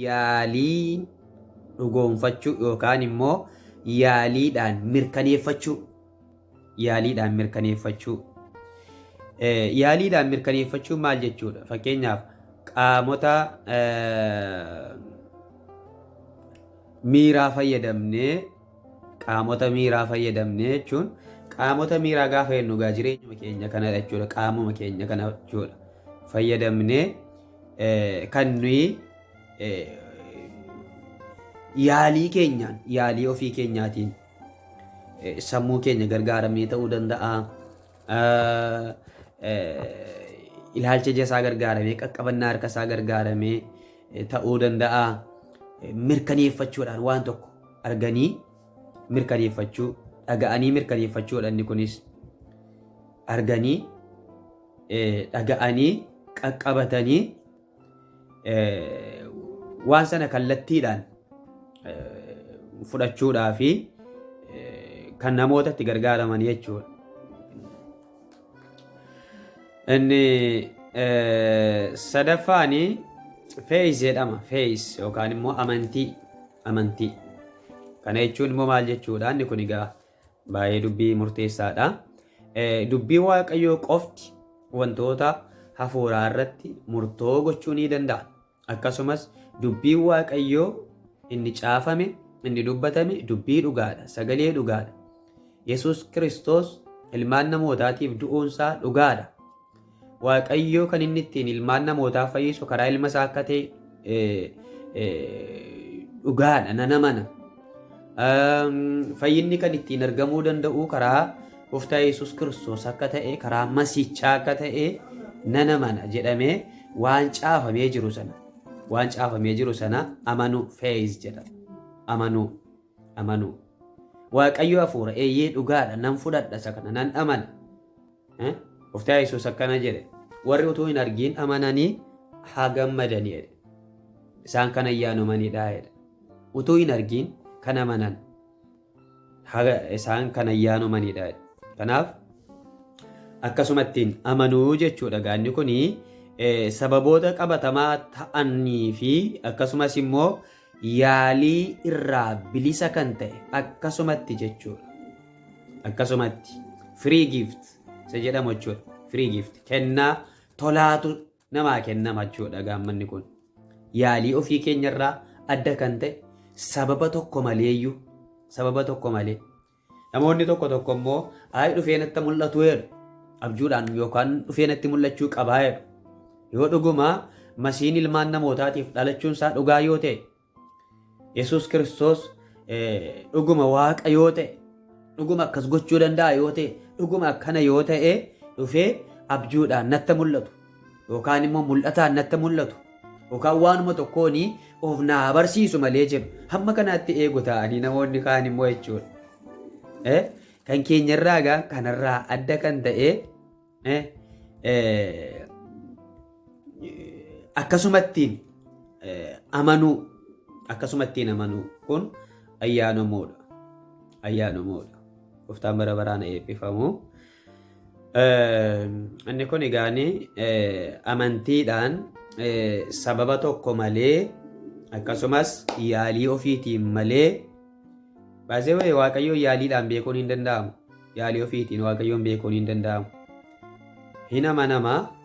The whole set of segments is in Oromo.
yaalii dhugoonfachuu yookaan immoo yaaliidhaan mirkaneeffachuu. Yaaliidhaan mirkaneeffachuu. Yaaliidhaan mirkaneeffachuu maal jechuudha? Fakkeenyaaf qaamota miiraa fayyadamnee jechuun qaamota miiraa gaafa jennu egaa jireenyuma keenya kana jechuudha. Qaamuma keenya kana jechuudha. Fayyadamnee kan nuyi yaalii ofii keenyaatiin sammuu keenya gargaaramee ta'uu danda'a. Ilaalcha ija isaa gargaaramee qaqqabannaa harka isaa gargaaramee ta'uu danda'a. Mirkaneeffachuudhaan waan tokko arganii mirkaneeffachuu, dhaga'anii mirkaneeffachuudha. Inni kunis arganii, dhaga'anii, qaqqabatanii waan sana kallattiidhaan fudhachuudhaa fi kan namootatti gargaaraman jechuudha. Inni sadaffaani feeyis jedhama. Feeyis yookaan immoo amantii. Kana jechuun immoo maal jechuudha? Inni kun egaa baay'ee dubbii murteessaadha. Dubbii Waaqayyoo qofti wantoota hafuuraa irratti murtoo gochuu ni danda'a. Akkasumas dubbii Waaqayyoo inni caafame, inni dubbatame dubbii dhugaadha, sagalee dhugaadha. Yesuus Kiristoos ilmaan namootaatiif du'uunsaa dhugaadha. Waaqayyoo kan inni ittiin ilmaan namootaa fayyisu karaa ilma isaa akka ta'e dhugaadha, nan amana. Fayyinni kan ittiin argamuu danda'u karaa Gooftaa Yesuus Kiristoos akka ta'e, karaa Masiichaa akka ta'e nan amana jedhamee waan caafamee jiru sana amanuu feeyis jedhama. Amanuu. Waaqayyo hafuura eeyyee dhugaadha, nan fudhadha isa kana, nan amana. Gooftaa Yesuus akkana jedhe, warri utuu hin argiin amananii haa gammadanii jedhe. Isaan kan ayyaanomanidha jedhe. Utuu hin argiin kan amanan isaan kan ayyaanomanidha jedhe. Kanaaf akkasumattiin amanuu jechuudha. Gaanni kuni sababoota qabatamaa ta'anii fi akkasumas immoo yaalii irraa bilisa kan ta'e akkasumatti jechuudha. Akkasumatti free gift isa jedhamu jechuudha. Free gift kennaa tolaatu namaa kennama jechuudha. Gaammanni kun yaalii ofii keenyarraa adda kan ta'e sababa tokko malee. Namoonni tokko immoo dhufee natti mul'atu jedhu abjuudhaan yookaan dhufee natti mul'achuu qabaa jedhu. Yoo dhuguma masiin ilmaan namootaatiif dhalachuun isaa dhugaa yoo ta'e, Yesuus Kiristoos dhuguma waaqa yoo ta'e, dhuguma akkas gochuu danda'a yoo ta'e, dhuguma akkana yoo ta'e dhufee abjuudhaan natti mul'atu yookaan immoo mul'ataan natti mul'atu yookaan waanuma tokkoon of naa barsiisu malee jedhu hamma kanaatti eegu ta'anii namoonni kaan immoo jechuudha. Kan keenyarraa egaa kanarraa adda kan ta'e akkasumattiin amanuu kun ayyaanomuudha. Gooftaan bara baraan eebbifamu. Inni kun egaani amantiidhaan sababa tokko malee akkasumas yaalii ofiitiin malee baasee Waaqayyoon yaaliidhaan beekuun hin danda'amu. Yaalii ofiitiin Waaqayyoon beekuun hin danda'amu. Hin amanamaa.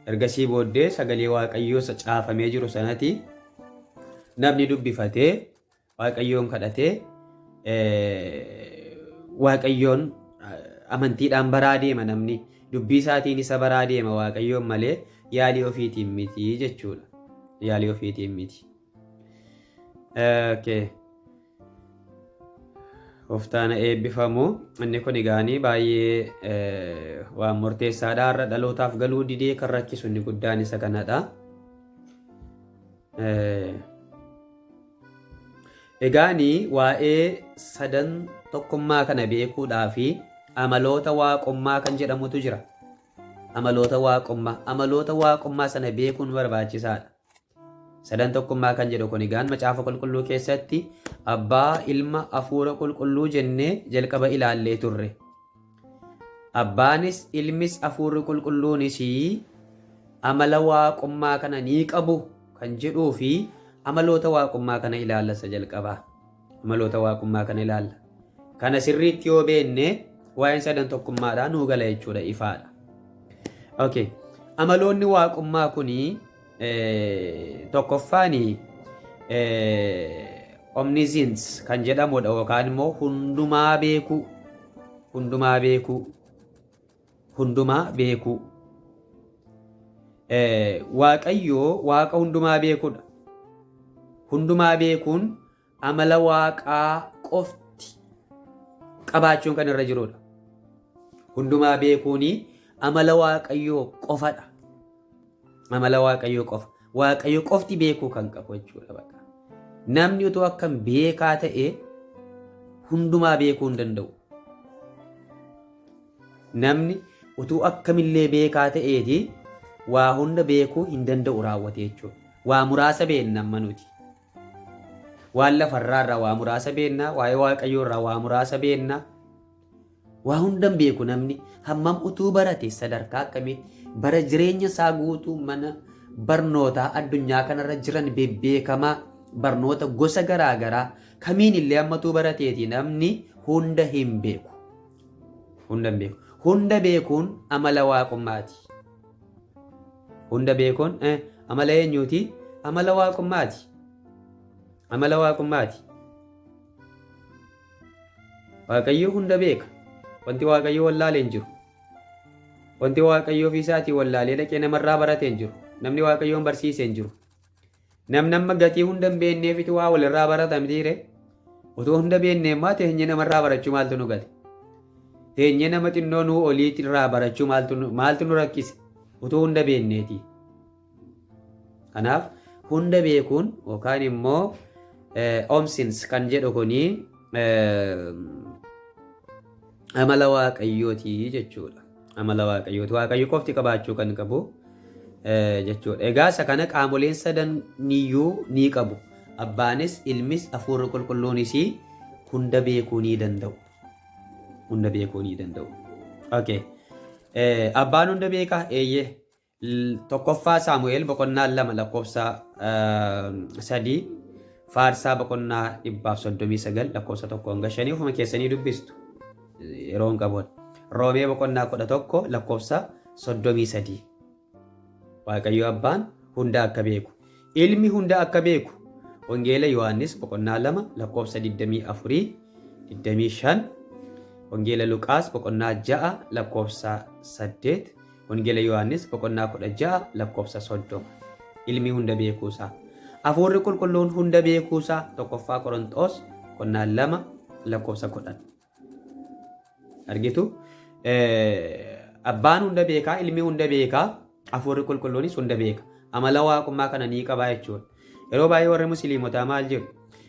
Ergasii booddee sagalee Waaqayyoo caafamee jiru sanatti namni dubbifatee Waaqayyoon kadhatee Waaqayyoon amantiidhaan baraa deema. Namni dubbii isaatiin isa baraa deema Waaqayyoon malee yaalii ofiitiin miti jechuudha. Yaalii ofiitiin miti. Gooftaan eebbifamu. Inni kun egaanii baay'ee waan murteessaadha. Har'a dhalootaaf galuu didee kan rakkisu inni guddaan isa kanadha. Egaanii waa'ee sadan tokkummaa kana beekuudhaa fi amaloota waaqummaa kan jedhamutu jira. Amaloota waaqummaa sana beekuun barbaachisaadha. Sadan tokkummaa kan jedhu kun egaan macaafa qulqulluu keessatti abbaa, ilma, hafuura qulqulluu jennee jalqaba ilaallee turre. Abbaanis, ilmis, hafuurri qulqulluunis amala waaqummaa kana ni qabu kan jedhuu fi amaloota waaqummaa kana ilaalla isa jalqabaa. Amaloota waaqummaa kana ilaalla. Kana sirriitti yoo beenne waa'een sadan tokkummaadhaa nuu gala jechuudha ifaadha. Okay. Amaloonni waaqummaa kuni tokkoffaani omniscience kan jedhamudha yookaan immoo hundumaa beekuu. Hundumaa beekuu. Hundumaa beekuu. Waaqayyoo waaqa hundumaa beekudha. Hundumaa beekuun amala waaqaa qofti qabaachuun kan irra jirudha. Hundumaa beekuuni amala waaqayyoo qofadha. Amala waaqayyoo qofa. Waaqayyo qofti beekuu kan qabu jechuudha bakka. Namni utuu akkam beekaa ta'e hundumaa beekuu hin danda'u. Namni utuu akkamillee beekaa ta'eeti waa hunda beekuu hin danda'u raawwate jechuudha. Waa muraasa beenna amma nuti. Waan lafarraa irraa waa muraasa beenna, waa'ee waaqayyoo irraa waa muraasa beenna. Waa hundan beeku namni hammam utuu barate sadarkaa akkamii bara jireenya isaa guutuu mana barnootaa addunyaa kanarra jiran bebbeekamaa barnoota gosa garaa garaa kamiin illee amma utuu barateeti namni hunda hin beeku. Hunda hin beeku. Hunda beekuun amala waaqummaati. Hunda beekuun amala eenyuuti? Amala waaqummaati. Amala waaqummaati. Waaqayyo hunda beeka. Wanti waaqayyo wallaalee hin jiru. Wanti waaqayyo ofiisaatii wallaalee dhaqee namarraa baratee hin jiru. Namni waaqayyoon barsiisee hin jiru. Namni amma gatii hunda hin beekneefitu waa walirraa barata mitiire. Otoo hunda beeknee immoo teenyee namarraa barachuu maaltu nu gale? Teenyee nama xinnoo nuu oliitirraa barachuu maaltu nu rakkise? Otoo hunda beekneeti. Kanaaf hunda beekuun yookaan immoo omniscience kan jedhu kuni amala waaqayyooti jechuudha. Amala waaqayyooti. Waaqayyo qofti qabaachuu kan qabu jechuudha. Egaa isa kana qaamoleen sadaniyyuu ni qabu. Abbaanis, Ilmis, Hafuurri Qulqulluunis hunda beekuu ni danda'u. Hunda beekuu ni danda'u. Okay. Abbaan hunda beekaa eeyyee. Tokkoffaa Saamu'eel boqonnaa 2 lakkoofsa 3 Faarsaa boqonnaa 139 lakkoofsa 1-5 ofuma keessanii dubbistu. Yeroon qabuun Roomee boqonnaa 11 lakkoofsa 33 Waaqayyo abbaan hunda akka beeku, ilmi hunda akka beeku. Wangeela Yohaannis boqonnaa 2 lakkoofsa 24 25 Wangeela Luqaas boqonnaa 6 lakkoofsa 8 Wangeela Yohaannis boqonnaa 16 lakkoofsa 30 ilmi hunda beekuusaa. Hafuurri Qulqulluun hunda beekuusaa tokkoffaa Qorontos boqonnaa 2 lakkoofsa 10 argitu. Abbaan hunda beekaa, ilmi hunda beekaa, Hafuurri Qulqulluunis hunda beeka. Amala waaqummaa kana ni qabaa jechuudha. Yeroo baay'ee warri musliimotaa maal jedhu?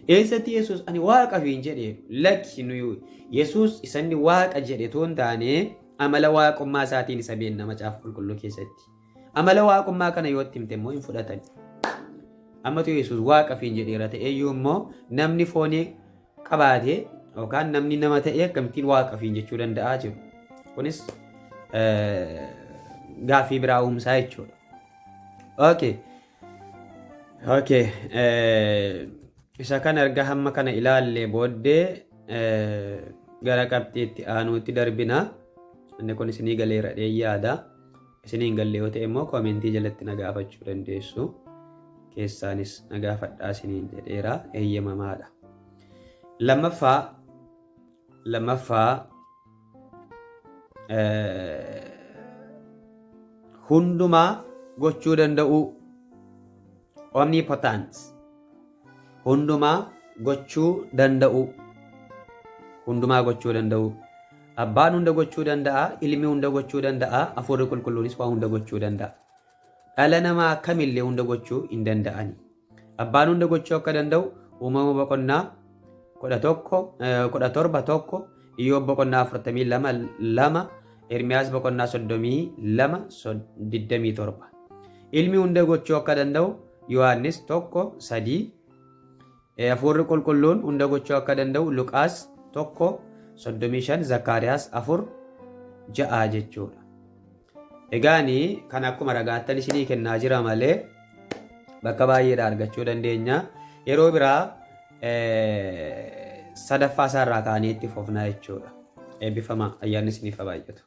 Eessatti Yesuus ani waaqa fiin jedhee lakki nuyi Yesuus isanni waaqa jedhe toon taane amala waaqummaa isaatiin isa beenna macaafa qulqulluu keessatti. Amala waaqummaa kana yoo itti himte immoo hin fudhatan. Ammatu Yesuus waaqa fiin jedheera ta'eyyuu immoo namni foonii qabaatee yookaan namni nama ta'ee akkamittiin waaqa fiin jechuu danda'aa jiru. Kunis gaaffii biraa uumsaa jechuudha. Okay. Isa kan erga hamma kana ilaallee booddee gara qabxiitti aanuutti darbina. Inni kun isinii galeera yaada. Isinii hin galle yoo ta'e immoo koomentii jalatti na gaafachuu dandeessu. Keessaanis na gaafadhaa isiniin jedheera eeyyamamaadha. Lammaffaa hundumaa gochuu danda'u omnipotent. Hundumaa gochuu danda'u. Hundumaa gochuu danda'u. Abbaan hunda gochuu danda'a, ilmi hunda gochuu danda'a, Hafuurri Qulqulluunis waa hunda gochuu danda'a. Dhala namaa kamillee hunda gochuu hin danda'ani. Abbaan hunda gochuu akka danda'u uumama boqonnaa 17 Iyyoob boqonnaa 42 Ermiyaas boqonnaa 32 Ilmi hunda gochuu akka danda'u Yohaannis 1:3 Hafuurri Qulqulluun hunda gochuu akka danda'u Luqaas 1:35 Zakkaariyaas 4:6 jechuudha. Egaanii kan akkuma ragaattan isinii kennaa jira malee bakka baay'eedhaa argachuu dandeenya. Yeroo biraa sadaffaa isaarraa kaanee itti fufnaa jechuudha. Eebbifamaa ayyaanni isiniif haa baay'atu.